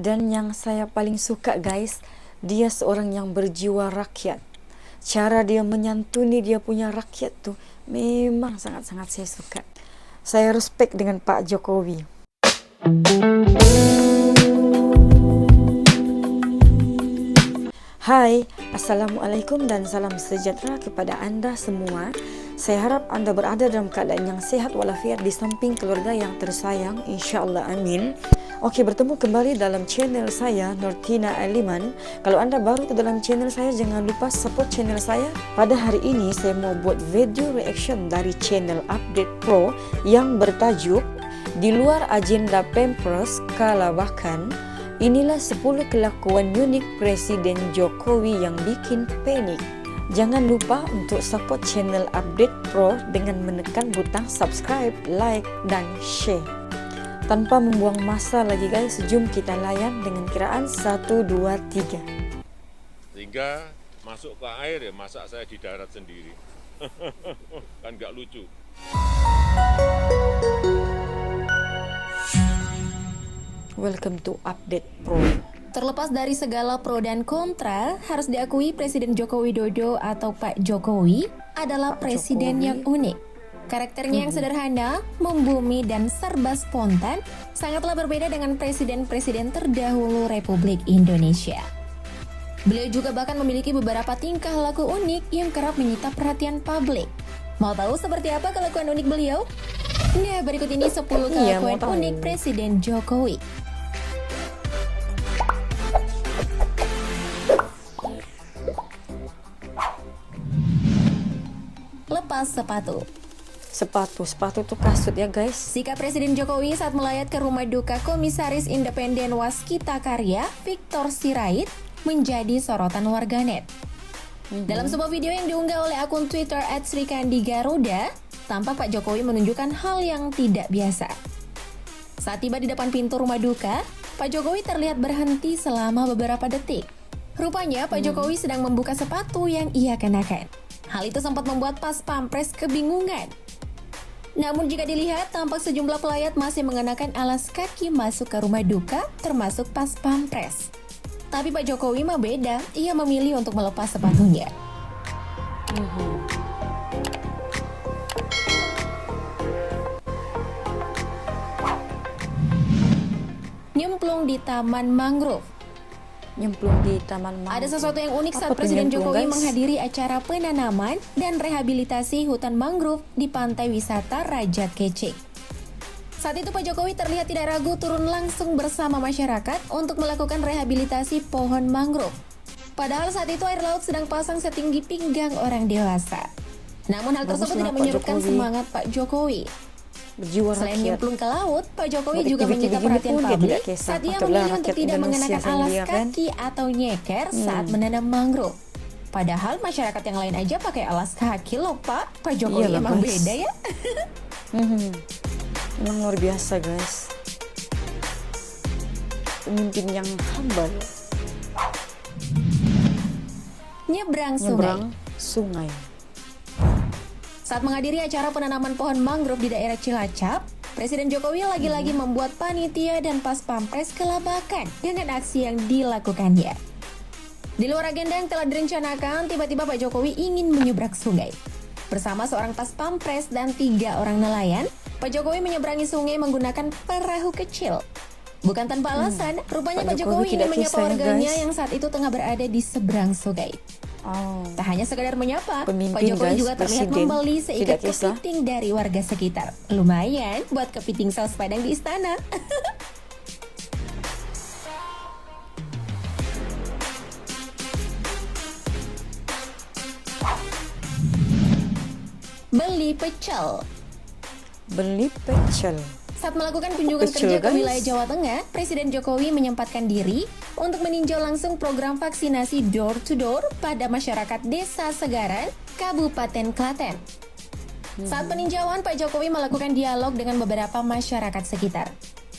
Dan yang saya paling suka guys, dia seorang yang berjiwa rakyat. Cara dia menyantuni dia punya rakyat tuh memang sangat-sangat saya suka. Saya respect dengan Pak Jokowi. Hai, Assalamualaikum dan salam sejahtera kepada Anda semua. Saya harap Anda berada dalam keadaan yang sehat walafiat di samping keluarga yang tersayang, insyaAllah amin. Oke, bertemu kembali dalam channel saya, Nurtina Aliman. Kalau Anda baru ke dalam channel saya, jangan lupa support channel saya. Pada hari ini saya mau buat video reaction dari channel Update Pro yang bertajuk Di Luar Agenda Pampers Kalahkan. Inilah 10 kelakuan unik Presiden Jokowi yang bikin panik. Jangan lupa untuk support channel Update Pro dengan menekan butang subscribe, like, dan share. Tanpa membuang masa lagi guys, jom kita layan dengan kiraan 1, 2, 3. Sehingga masuk ke air ya, masa saya di darat sendiri. Kan nggak lucu. Welcome to Update Pro. Terlepas dari segala pro dan kontra, harus diakui Presiden Joko Widodo atau Pak Jokowi adalah presiden yang unik. Karakternya yang sederhana, membumi, dan serba spontan sangatlah berbeda dengan presiden-presiden terdahulu Republik Indonesia. Beliau juga bahkan memiliki beberapa tingkah laku unik yang kerap menyita perhatian publik. Mau tahu seperti apa kelakuan unik beliau? Nah, berikut ini 10 kelakuan unik Presiden Jokowi. Lepas sepatu. Sepatu tuh kasut ya guys. Sikap Presiden Jokowi saat melayat ke rumah duka Komisaris Independen Waskita Karya, Victor Sirait, menjadi sorotan warganet. Dalam sebuah video yang diunggah oleh akun Twitter @srikandigaruda, tampak Pak Jokowi menunjukkan hal yang tidak biasa. Saat tiba di depan pintu rumah duka, Pak Jokowi terlihat berhenti selama beberapa detik. Rupanya Pak Jokowi sedang membuka sepatu yang ia kenakan. Hal itu sempat membuat Pas Pampres kebingungan. Namun jika dilihat, tampak sejumlah pelayat masih mengenakan alas kaki masuk ke rumah duka, termasuk Pas Pampres. Tapi Pak Jokowi mah beda, ia memilih untuk melepas sepatunya. Nyemplung di taman mangrove. Nyemplung di taman mangrove. Ada sesuatu yang unik saat Presiden Jokowi menghadiri acara penanaman dan rehabilitasi hutan mangrove di pantai wisata Raja Kecik. Saat itu Pak Jokowi terlihat tidak ragu turun langsung bersama masyarakat untuk melakukan rehabilitasi pohon mangrove. Padahal saat itu air laut sedang pasang setinggi pinggang orang dewasa. Namun hal tersebut tidak menyurutkan semangat Pak Jokowi. Selain nyemplung ke laut, Pak Jokowi juga menyita perhatian publik saat ia memilih untuk tidak mengenakan alas kaki atau nyeker saat menanam mangrove. Padahal masyarakat yang lain aja pakai alas kaki loh Pak. Pak Jokowi emang beda ya. Emang luar biasa guys. Pemimpin yang humble. Nyebrang sungai. Saat menghadiri acara penanaman pohon mangrove di daerah Cilacap, Presiden Jokowi lagi-lagi membuat panitia dan Pas Pampres kelabakan dengan aksi yang dilakukannya. Di luar agenda yang telah direncanakan, tiba-tiba Pak Jokowi ingin menyeberang sungai. Bersama seorang Pas Pampres dan 3 orang nelayan, Pak Jokowi menyeberangi sungai menggunakan perahu kecil. Bukan tanpa alasan, rupanya Pak Jokowi ingin menyapa warganya yang saat itu tengah berada di seberang sungai. Tak hanya sekedar menyapa, Pak Jokowi juga terlihat membeli seikat kepiting dari warga sekitar. Lumayan buat kepiting saus padang di istana. Beli pecel. Saat melakukan kunjungan kerja ke wilayah Jawa Tengah, Presiden Jokowi menyempatkan diri untuk meninjau langsung program vaksinasi door-to-door pada masyarakat Desa Segaran, Kabupaten Klaten. Saat peninjauan, Pak Jokowi melakukan dialog dengan beberapa masyarakat sekitar.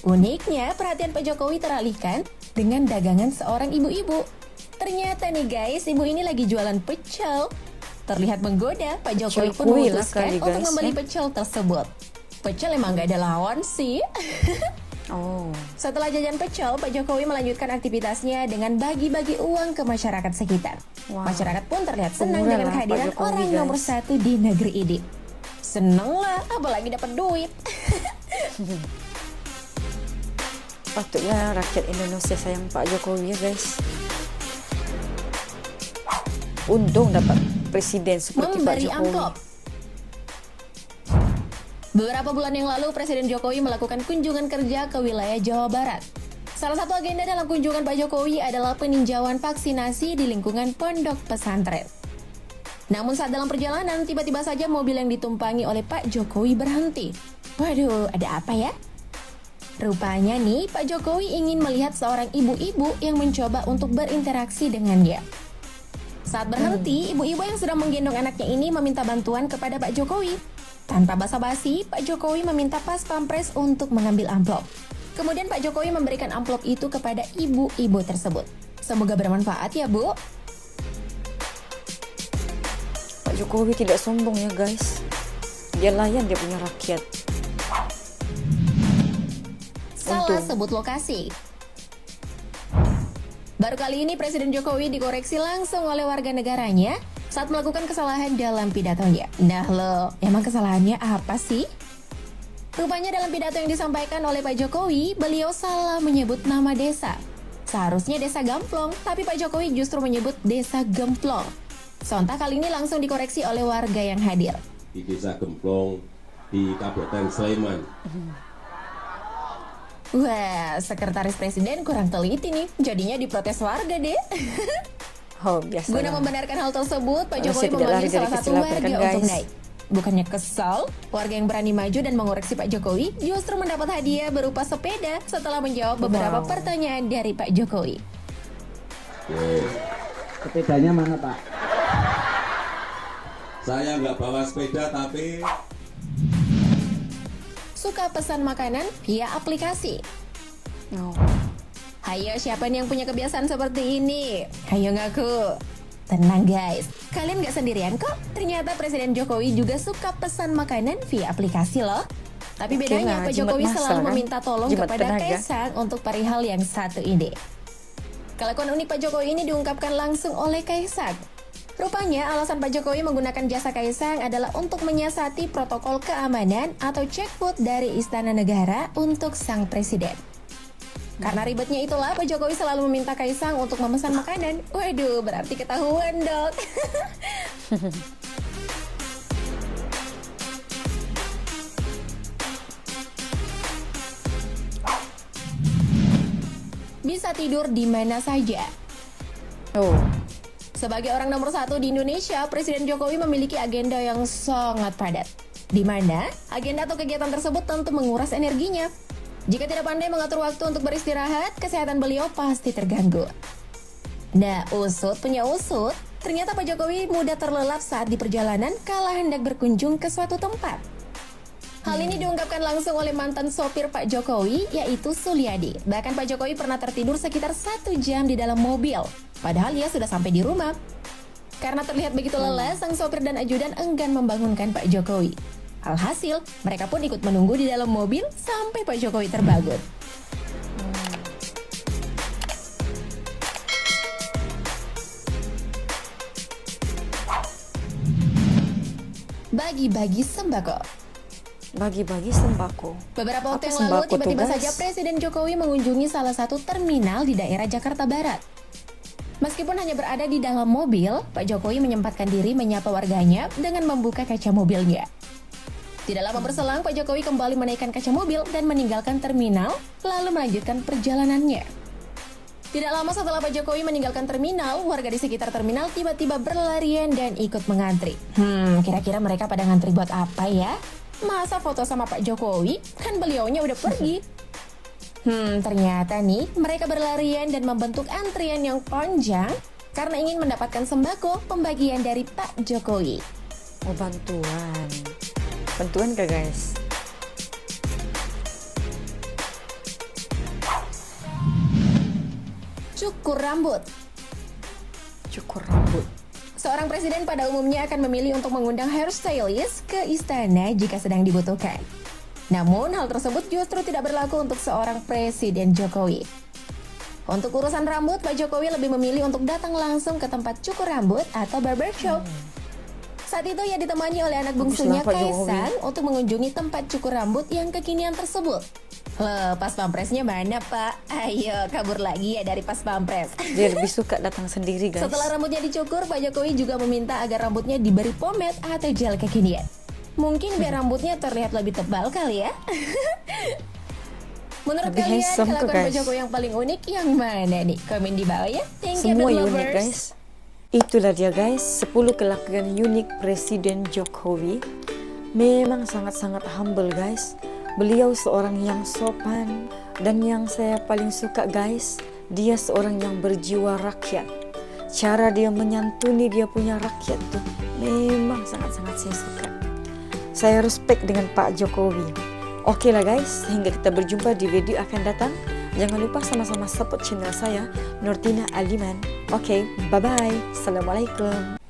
Uniknya, perhatian Pak Jokowi teralihkan dengan dagangan seorang ibu-ibu. Ternyata nih guys, ibu ini lagi jualan pecel. Terlihat menggoda, Pak Jokowi pun memutuskan untuk membeli pecel tersebut. Pecel emang gak ada lawan sih. Oh, Setelah jajan pecel, Pak Jokowi melanjutkan aktivitasnya dengan bagi-bagi uang ke masyarakat sekitar. Wow. Masyarakat pun terlihat senang Pemurah dengan lah Pak kehadiran Jokowi, orang guys. nomor 1 di negeri ini. Seneng lah, apalagi dapat duit. patutnya rakyat Indonesia sayang Pak Jokowi ya guys. Untung dapat presiden seperti Pak Memberi Jokowi. amplop. Beberapa bulan yang lalu, Presiden Jokowi melakukan kunjungan kerja ke wilayah Jawa Barat. Salah satu agenda dalam kunjungan Pak Jokowi adalah peninjauan vaksinasi di lingkungan pondok pesantren. Namun saat dalam perjalanan, tiba-tiba saja mobil yang ditumpangi oleh Pak Jokowi berhenti. Waduh, ada apa ya? Rupanya nih, Pak Jokowi ingin melihat seorang ibu-ibu yang mencoba untuk berinteraksi dengannya. Saat berhenti, ibu-ibu yang sedang menggendong anaknya ini meminta bantuan kepada Pak Jokowi. Tanpa basa-basi, Pak Jokowi meminta Pas Pampres untuk mengambil amplop. Kemudian Pak Jokowi memberikan amplop itu kepada ibu-ibu tersebut. Semoga bermanfaat ya, Bu. Pak Jokowi tidak sombong ya guys. Dia layan dia punya rakyat. Salah Untung. sebut lokasi. Baru kali ini Presiden Jokowi dikoreksi langsung oleh warga negaranya saat melakukan kesalahan dalam pidatonya. Nah lo, emang kesalahannya apa sih? Rupanya dalam pidato yang disampaikan oleh Pak Jokowi, beliau salah menyebut nama desa. Seharusnya desa Gamplong, tapi Pak Jokowi justru menyebut desa Gemplong. Sontak kali ini langsung dikoreksi oleh warga yang hadir. Di Desa Gemplong di Kabupaten Sleman. Wah, sekretaris presiden kurang teliti nih, jadinya diprotes warga deh. Oh, biasa. Guna membenarkan hal tersebut, Pak Harusnya Jokowi tidak memanggil lari dari salah satu kesilapan, warga kan, untuk guys? naik. Bukannya kesal, warga yang berani maju dan mengoreksi Pak Jokowi justru mendapat hadiah berupa sepeda setelah menjawab beberapa Wow. pertanyaan dari Pak Jokowi. Sepedanya mana Pak? Saya nggak bawa sepeda tapi Suka pesan makanan via aplikasi. Oh. Hayo, siapa nih yang punya kebiasaan seperti ini? Hayo ngaku. Tenang guys, kalian gak sendirian kok. Ternyata Presiden Jokowi juga suka pesan makanan via aplikasi loh. Tapi Oke bedanya lah, Pak jimat Jokowi masa, selalu kan? meminta tolong Jimat kepada tenaga. Kaisang untuk perihal yang satu ini. Kelakuan unik Pak Jokowi ini diungkapkan langsung oleh Kaisang. Rupanya alasan Pak Jokowi menggunakan jasa Kaisang adalah untuk menyiasati protokol keamanan atau checkpoint dari Istana Negara untuk sang presiden. Karena ribetnya itulah Pak Jokowi selalu meminta Kaisang untuk memesan makanan. Waduh, berarti ketahuan dong. Bisa tidur di mana saja. Oh. Sebagai orang nomor 1 di Indonesia, Presiden Jokowi memiliki agenda yang sangat padat. Di mana agenda atau kegiatan tersebut tentu menguras energinya. Jika tidak pandai mengatur waktu untuk beristirahat, kesehatan beliau pasti terganggu. Nah, usut punya usut, ternyata Pak Jokowi mudah terlelap saat di perjalanan kala hendak berkunjung ke suatu tempat. Hal ini diungkapkan langsung oleh mantan sopir Pak Jokowi, yaitu Suliadi. Bahkan Pak Jokowi pernah tertidur sekitar 1 jam di dalam mobil, padahal ia sudah sampai di rumah. Karena terlihat begitu lelah, sang sopir dan ajudan enggan membangunkan Pak Jokowi. Alhasil, mereka pun ikut menunggu di dalam mobil sampai Pak Jokowi terbangun. Bagi-bagi sembako. Bagi-bagi sembako. Beberapa waktu Apa yang lalu, sembako tuh, tiba-tiba guys? saja Presiden Jokowi mengunjungi salah satu terminal di daerah Jakarta Barat. Meskipun hanya berada di dalam mobil, Pak Jokowi menyempatkan diri menyapa warganya dengan membuka kaca mobilnya. Tidak lama berselang, Pak Jokowi kembali menaikkan kaca mobil dan meninggalkan terminal, lalu melanjutkan perjalanannya. Tidak lama setelah Pak Jokowi meninggalkan terminal, warga di sekitar terminal tiba-tiba berlarian dan ikut mengantri. Kira-kira mereka pada ngantri buat apa ya? Masa foto sama Pak Jokowi? Kan beliaunya udah pergi. Ternyata nih, mereka berlarian dan membentuk antrian yang panjang karena ingin mendapatkan sembako pembagian dari Pak Jokowi. Oh, bantuan. Bantuan kah guys? Cukur rambut. Cukur rambut. Seorang presiden pada umumnya akan memilih untuk mengundang hairstylist ke istana jika sedang dibutuhkan. Namun hal tersebut justru tidak berlaku untuk seorang Presiden Jokowi. Untuk urusan rambut, Pak Jokowi lebih memilih untuk datang langsung ke tempat cukur rambut atau barbershop. Saat itu ia ditemani oleh anak bungsunya Baguslah Pak Jokowi. Kaisang untuk mengunjungi tempat cukur rambut yang kekinian tersebut. Loh, pas pampresnya mana Pak? Ayo kabur lagi ya dari pas pampres. Dia lebih suka datang sendiri, guys. Setelah rambutnya dicukur, Pak Jokowi juga meminta agar rambutnya diberi pomade atau gel kekinian. Mungkin biar rambutnya terlihat lebih tebal kali ya. Menurut Lebih kalian, handsome tuh, kelakuan Pak guys. Jokowi yang paling unik yang mana nih? Komen di bawah ya. Thank you, Semua Pet unik, Lovers. guys. Itulah dia, guys, 10 kelakuan unik Presiden Jokowi. Memang sangat-sangat humble, guys. Beliau seorang yang sopan, dan yang saya paling suka, guys, dia seorang yang berjiwa rakyat. Cara dia menyantuni dia punya rakyat tuh memang sangat-sangat saya suka. Saya respect dengan Pak Jokowi. Oke lah, guys, hingga kita berjumpa di video akan datang. Jangan lupa sama-sama support channel saya, Nurtina Aliman. Oke, bye-bye. Assalamualaikum.